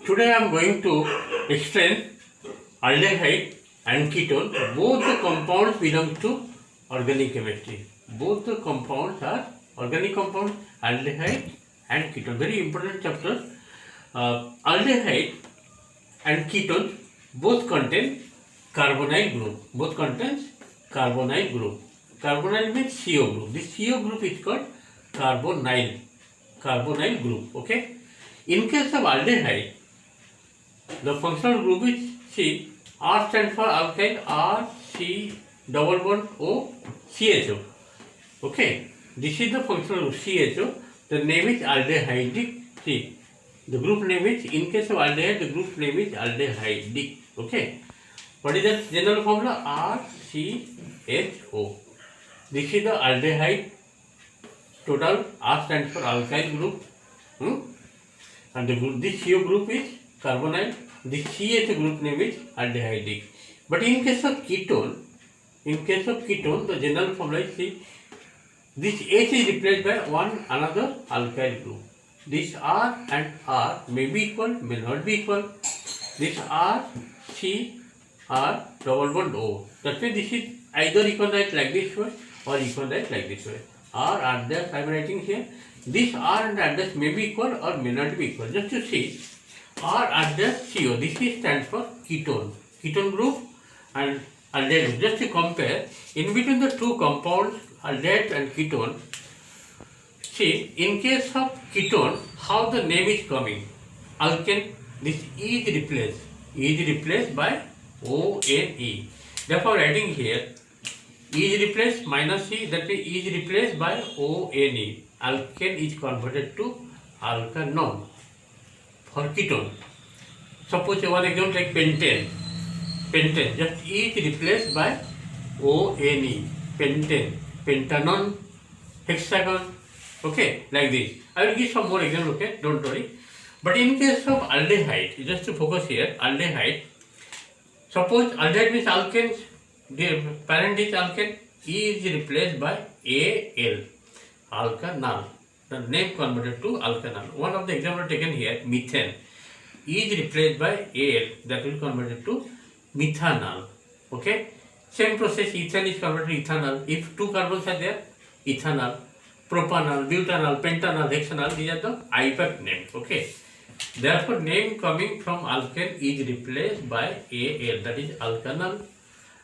Today I am going to explain aldehyde and ketone. Both the compounds belong to organic chemistry. Both the compounds are organic compounds, aldehyde and ketone. Very important chapter. Aldehyde and ketone both contain carbonyl group. Both contains carbonyl group. Carbonyl means CO group. This CO group is called carbonyl group. Okay. In case of aldehyde, the functional group is C. R stands for alkyl. R C double bond O CHO. Okay. This is the functional group CHO. The name is aldehydic C. The group name is, in case of aldehyde, the group name is aldehydic. Okay. What is the general formula? RCHO. This is the aldehyde. Total R stands for alkyl group. And the group, this CO group is carbonyl. This CH group name is aldehydic. But in case of ketone, the general formula is C. This H is replaced by one another alkyl group. This R and R may be equal, may not be equal. This R, C, R, double bond O. That means this is either you can write like this way or you can write like this way. R dash I am writing here. This R and R dash may be equal or may not be equal. Just to see, R dash CO. This is stands for ketone. Ketone group and aldehyde group. Just to compare, in between the two compounds, aldehyde and ketone, see, in case of ketone, how the name is coming? Alkane, this E is replaced by ONE. Therefore, writing here, E is replaced minus E, that means E is replaced by ONE. Alkane is converted to alkanol for ketone. Suppose one example like pentane. Pentane, just E is replaced by ONE. Pentane, pentanone, hexagon. Okay, like this. I will give some more examples, okay, don't worry. But in case of aldehyde, just to focus here, aldehyde, suppose aldehyde means alkane, the parent is alkane, E is replaced by Al, alkanal. The name converted to alkanal. One of the examples taken here, methane. E is replaced by Al, that will converted to methanol. Okay, same process, ethane is converted to ethanol. If two carbons are there, ethanol. Propanol, butanol, pentanol, hexanol, these are the IUPAC names. Okay. Therefore, name coming from alkane is replaced by Al, that is alkanol.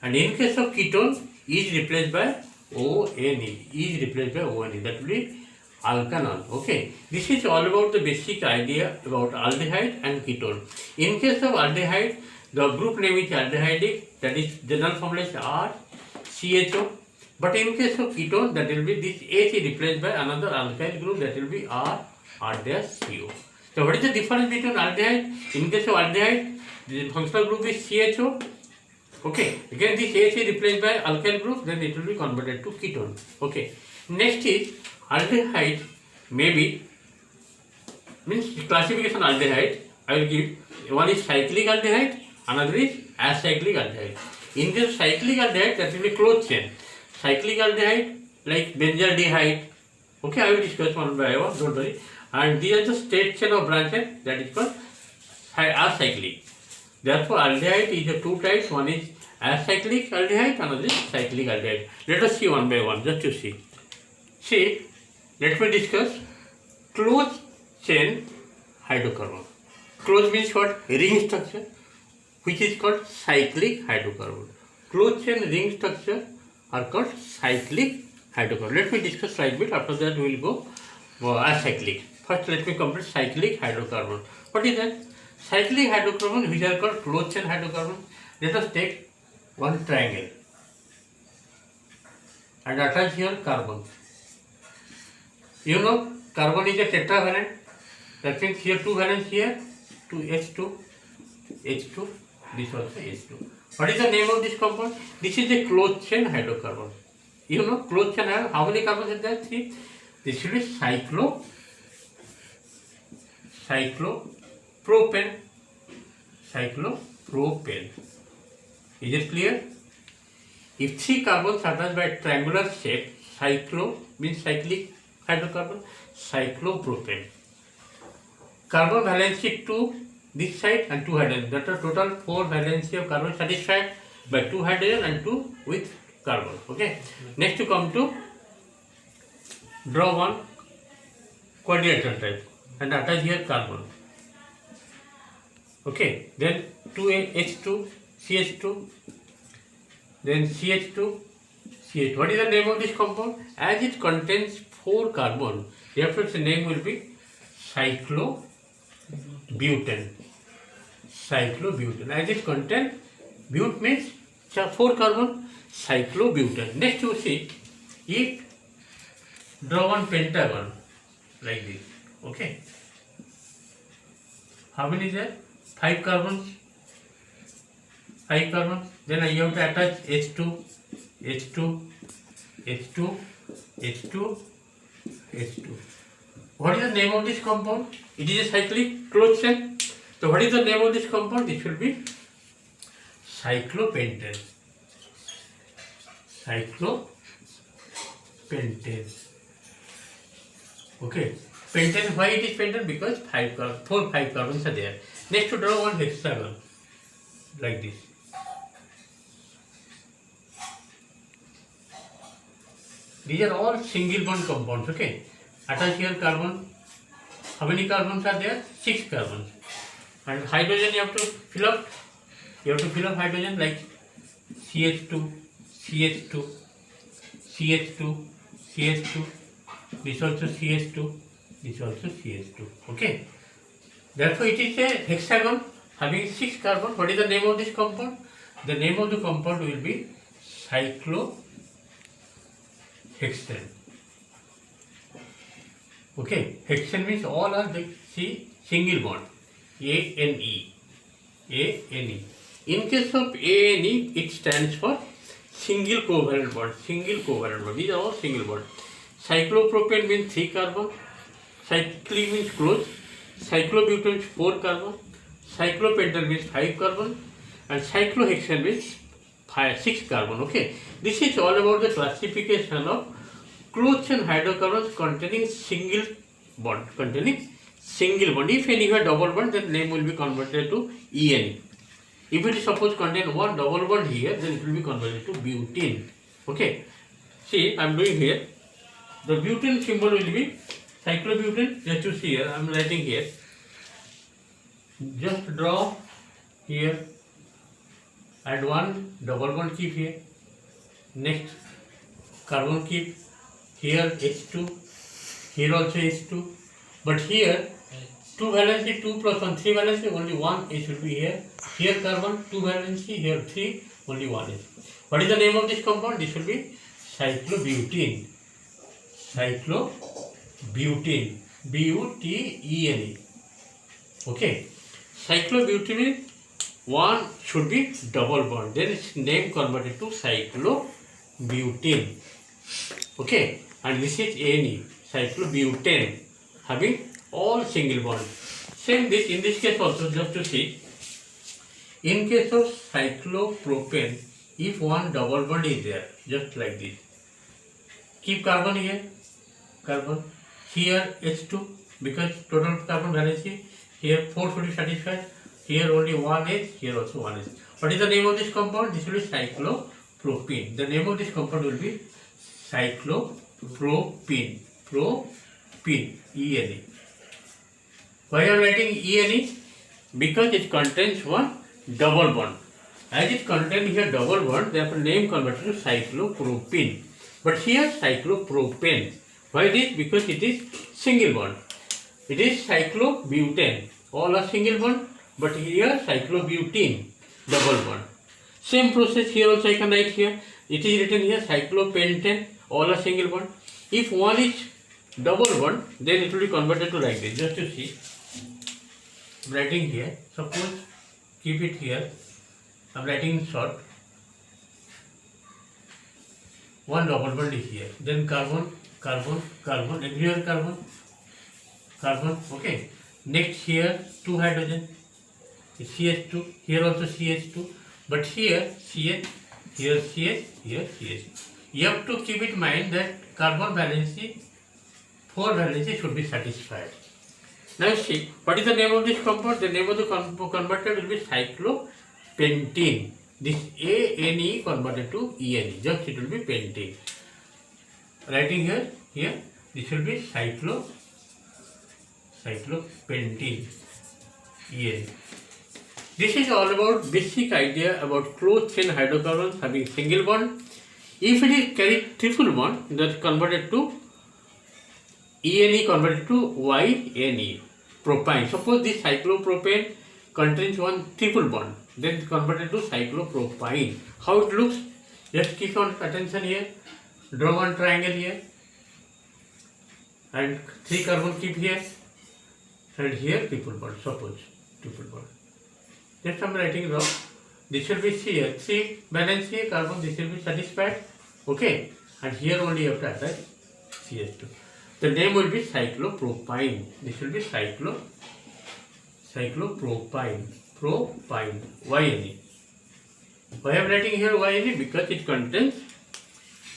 And in case of ketone, is replaced by ONE. Is replaced by ONE. That will be alkanol. Okay. This is all about the basic idea about aldehyde and ketone. In case of aldehyde, the group name is aldehydic. That is general formula is RCHO. But in case of ketone, that will be this H is replaced by another alkyl group, that will be R-CO. So what is the difference between aldehyde? In case of aldehyde, the functional group is CHO. Okay. Again, this H is replaced by alkyl group, then it will be converted to ketone. Okay. Next is aldehyde maybe, means classification aldehyde. I will give, one is cyclic aldehyde, another is acyclic aldehyde. In this cyclic aldehyde, that will be closed chain. Cyclic aldehyde like benzaldehyde. Okay, I will discuss one by one, don't worry. And these are the straight chain of branches, that is called acyclic. Therefore, aldehyde is the two types. One is acyclic aldehyde, another is cyclic aldehyde. Let us see one by one, just to see. See, let me discuss closed chain hydrocarbon. Closed means what? Ring structure, which is called cyclic hydrocarbon. Closed chain ring structure are called cyclic hydrocarbon. Let me discuss slight bit. After that, we will go acyclic. First, let me complete cyclic hydrocarbon. What is that? Cyclic hydrocarbon, which are called closed chain hydrocarbon. Let us take one triangle and attach here carbon. You know, carbon is a tetravalent. That means here two valence here, two H2, H2, this also H2. What is the name of this compound? This is a closed chain hydrocarbon. You know, closed chain, how many carbons are there? Three. This will be cyclopropane. Cyclopropane. Is it clear? If three carbons are attached by triangular shape, cyclo means cyclic hydrocarbon, cyclopropane. Carbon valency 2, this side and 2 hydrogen. That are total 4 valency of carbon satisfied by 2 hydrogen and 2 with carbon. Okay. Next to come to draw one quadrilateral type and attach here carbon. Okay. Then 2H2, CH2, then CH2, CH2. What is the name of this compound? As it contains 4 carbon, therefore its name will be cyclobutane. Cyclobutane. As it contains, but means 4 carbon, cyclobutane. Next you see, if draw one pentagon like this. Okay. How many is there? 5 carbons. 5 carbons. Then I have to attach H2, H2, H2, H2, H2. What is the name of this compound? It is a cyclic closed chain. So what is the name of this compound? This will be cyclopentane. Cyclopentane. Okay. Pentane. Why it is pentane? Because 5 carbons are there. Next to draw one hexagon like this. These are all single bond compounds. Okay. Attach here carbon. How many carbons are there? 6 carbons. And hydrogen you have to fill up. You have to fill up hydrogen like CH2, CH2, CH2, CH2. This also CH2. This also CH2. Okay. Therefore, it is a hexagon having 6 carbon. What is the name of this compound? The name of the compound will be cyclohexane. Okay. Hexane means all are the single bond. A-N-E. A-N-E. In case of A-N-E, it stands for single covalent bond. Single covalent bond. These are all single bond. Cyclopropane means 3 carbon. Cyclic means close. Cyclobutane means 4 carbon. Cyclopentane means 5 carbon. And cyclohexane means 6 carbon. Okay. This is all about the classification of closed chain hydrocarbons containing single bond. If any have double bond, then name will be converted to ENE. If it is suppose contain one double bond here, then it will be converted to butene. Okay. See, I am doing here. The butane symbol will be cyclobutane. Just to see here, I am writing here. Just draw here. Add one double bond keep here. Next, carbon keep. Here H2. Here also H2. But here 2 valency, 2 plus 1, 3 valency, only 1 H will be here. Here carbon, 2 valency, here 3, only 1 H. What is the name of this compound? This will be cyclobutene. Cyclobutene. B-U-T-E-N-E. Okay. Cyclobutene, one should be double bond. Then its name converted to cyclobutene. Okay. And this is A-N-E. Cyclobutane. Having all single bond. Same this in this case also, just to see. In case of cyclopropane, if one double bond is there, just like this, keep carbon here, carbon, here H2, because total carbon valency, here 4 should be satisfied, here only 1 H, here also 1 H. What is the name of this compound? This will be cyclopropene. The name of this compound will be cyclopropene. Propene. E-N-E. Why are you writing E-N-E? Because it contains one double bond. As it contains here double bond, therefore name converted to cyclopropene. But here cyclopropane. Why this? Because it is single bond. It is cyclobutane. All are single bond, but here cyclobutene, double bond. Same process here also I can write here. It is written here cyclopentane, all are single bond. If one is double bond, then it will be converted to like this. Just to see, I am writing here. Suppose keep it here. I am writing in short. One double bond is here. Then carbon, carbon, carbon, everywhere carbon, carbon. Okay. Next here 2 hydrogen. CH2. Here also CH2. But here CH, here CH, here CH. You have to keep in mind that carbon valency, 4 valency should be satisfied. Now see, what is the name of this compound? The name of the converter will be cyclopentene. This ANE converted to ENE. Just it will be pentene. Writing here, this will be cyclopentene ENE. This is all about basic idea about closed chain hydrocarbons having single bond. If it is carried triple bond, that is converted to ENE converted to YNE, propane. Suppose this cyclopropane contains one triple bond, then it's converted to cyclopropyne. How it looks? Just keep on attention here. Draw one triangle here, and 3 carbon keep here, and here triple bond. Suppose triple bond. Just I am writing wrong. This will be here 3 valence here carbon. This will be satisfied. Okay, and here only you have to attach CH2. The name will be cyclopropyne. This will be cyclopropyne. Propyne. YNE. Why I am writing here YNE? Because it contains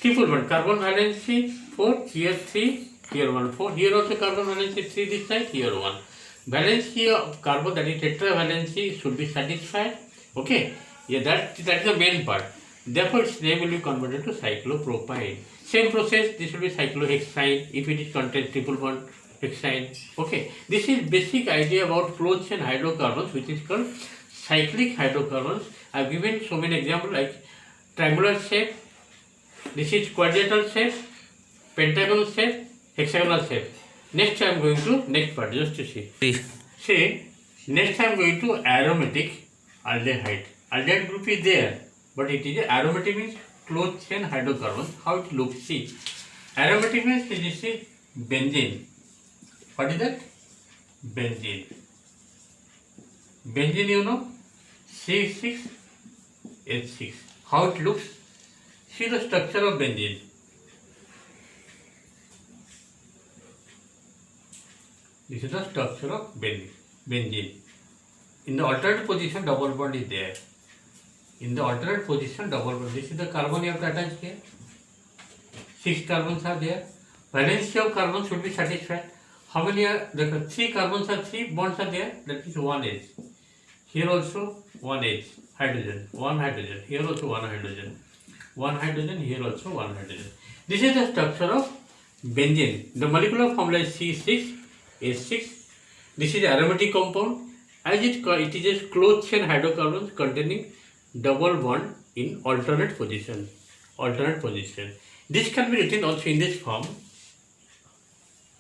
triple bond. Carbon valency 4, here 3, here 1, 4. Here also carbon valency 3 this side, here 1. Valency of carbon, that is tetravalency, should be satisfied. Okay. Yeah, that is the main part. Therefore, its name will be converted to cyclopropyne. Same process, this will be cyclohexane if it is contains triple bond hexane. Okay, this is basic idea about closed chain hydrocarbons, which is called cyclic hydrocarbons. I have given so many examples like triangular shape, this is quadrilateral shape, pentagonal shape, hexagonal shape. Next I am going to next part, just to see. See, next I am going to aromatic aldehyde. Aldehyde group is there, but it is aromatic means closed chain hydrocarbons. How it looks? See, aromatic means this is benzene. What is that? Benzene. Benzene, you know, C6H6. How it looks? See the structure of benzene. This is the structure of benzene. In the alternate position, double bond is there. In the alternate position, double bond. This is the carbon you have to attach here. 6 carbons are there. Valency of carbon should be satisfied. How many are there? 3 carbons are 3 bonds are there. That is 1 H. Here also 1 H. Hydrogen. 1 hydrogen. Here also 1 hydrogen. 1 hydrogen. Here also 1 hydrogen. This is the structure of benzene. The molecular formula is C6H6. This is aromatic compound. As it is a closed chain hydrocarbons containing double bond in alternate position. This can be written also in this form.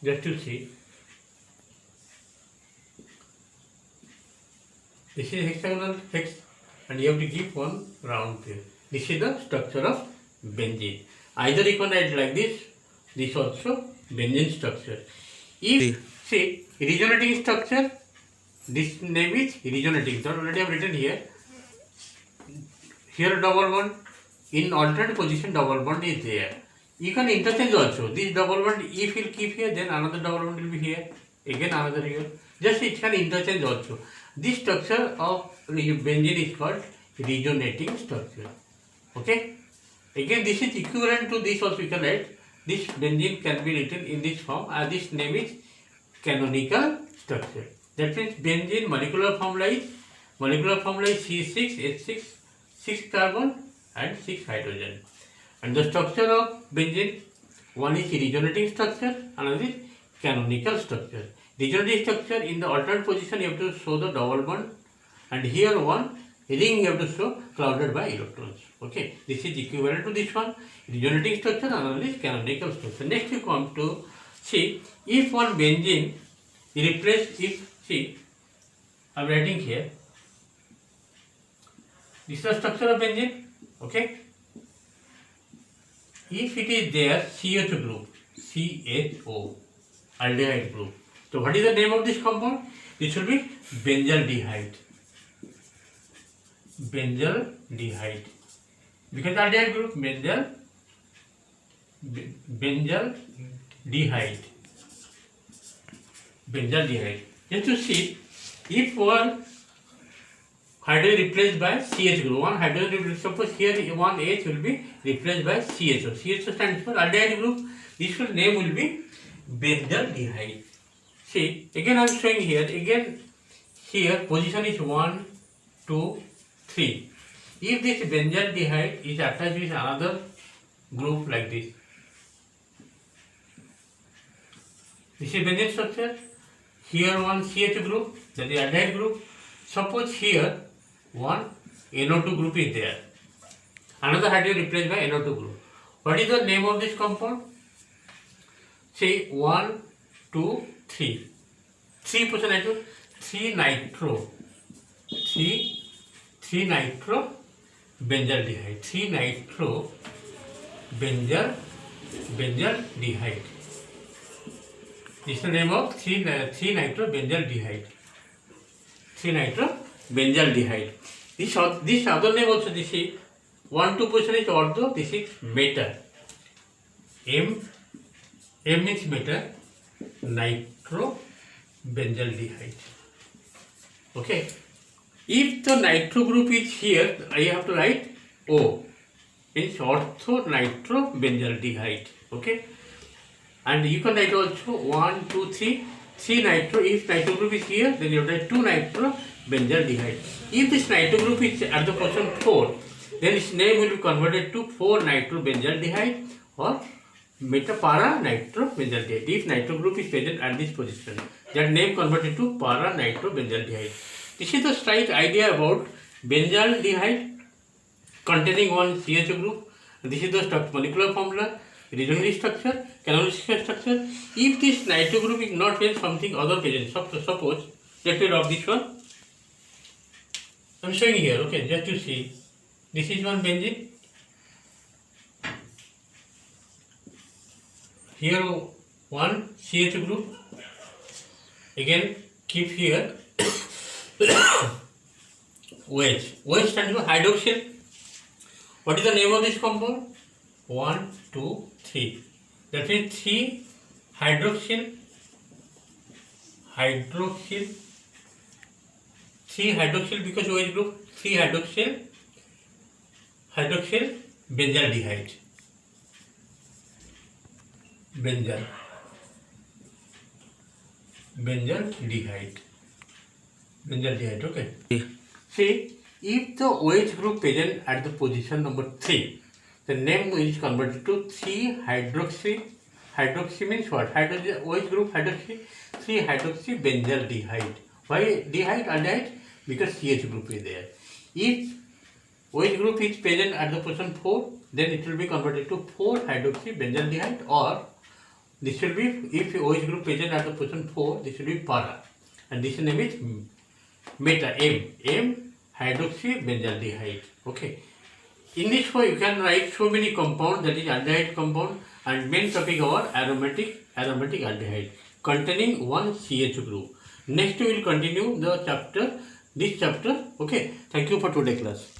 Just to see. This is hexagonal hex, and you have to give one round here. This is the structure of benzene. Either you can write like this also benzene structure. If see resonating structure, this name is resonating. So already I have written here. Here double bond, in alternate position double bond is there. You can interchange also. This double bond, if you keep here, then another double bond will be here. Again another here. Just it can interchange also. This structure of benzene is called resonating structure. Okay. Again this is equivalent to this also. You can write this benzene can be written in this form. This name is canonical structure. That means benzene molecular formula is C6H6, 6 carbon and 6 hydrogen. And the structure of benzene, one is resonating structure, another is canonical structure. Resonating structure, in the alternate position you have to show the double bond, and here one ring you have to show clouded by electrons. Okay, this is equivalent to this one. Resonating structure, another is canonical structure. Next you come to see, if one benzene replace, see, I am writing here, this is the structure of benzene. Okay, if it is there CH group, CHO, aldehyde group. So what is the name of this compound? This will be benzaldehyde. Benzaldehyde. Because aldehyde group, benzaldehyde. Just to see, if one hydrogen replaced by CH group, one hydrogen will, suppose here one H will be replaced by CHO. CHO stands for aldehyde group. This name will be benzaldehyde. See, again I am showing here, again here position is 1, 2, 3. If this benzaldehyde is attached with another group like this is benzene structure, here one CH group, that is aldehyde group. Suppose here one NO2 group is there, another hydrogen replaced by NO2 group. What is the name of this compound? See, 1, 2, 3. 3 position nitro, 3 nitro, 3 nitro benzaldehyde, 3 nitro benzaldehyde. This is the name of 3 nitro benzaldehyde. 3 nitro benzaldehyde. This other name also, this is 1, 2 position is ortho, this is meta. M means meta, nitro benzaldehyde. Okay. If the nitro group is here, I have to write O. Means ortho nitro benzaldehyde. Okay. And you can write also 1, 2, 3. 3 nitro. If nitro group is here, then you write 2 nitro benzaldehyde. If this nitro group is at the position 4, then its name will be converted to 4 nitro benzaldehyde or meta para nitro benzaldehyde. If nitro group is present at this position, that name converted to para nitro benzaldehyde. This is the slight idea about benzaldehyde containing one CH group. This is the molecular formula, regional structure, canonical structure. If this nitro group is not present, something other present. Suppose, let me drop this one. I am showing here, okay, just to see. This is one benzene. Here one CH group. Again keep here OH. OH stands for hydroxyl. What is the name of this compound? 1, 2, 3. That means 3 hydroxyl. 3 hydroxyl because OH group. 3 hydroxyl benzaldehyde. Benzaldehyde, okay. See, if the OH group present at the position number 3, the name is converted to 3 hydroxy. Hydroxy means what? OH group hydroxy, 3 hydroxy benzaldehyde. Why dehyde, aldehyde? Because CH group is there. If OH group is present at the position 4, then it will be converted to 4 hydroxy benzaldehyde, or this will be, if OH group present at the position 4, this will be para, and this name is meta, M hydroxy benzaldehyde. Okay. In this way you can write so many compounds, that is aldehyde compound, and main topic our aromatic aldehyde containing one CH group. Next we will continue this chapter. Okay. Thank you for today's class.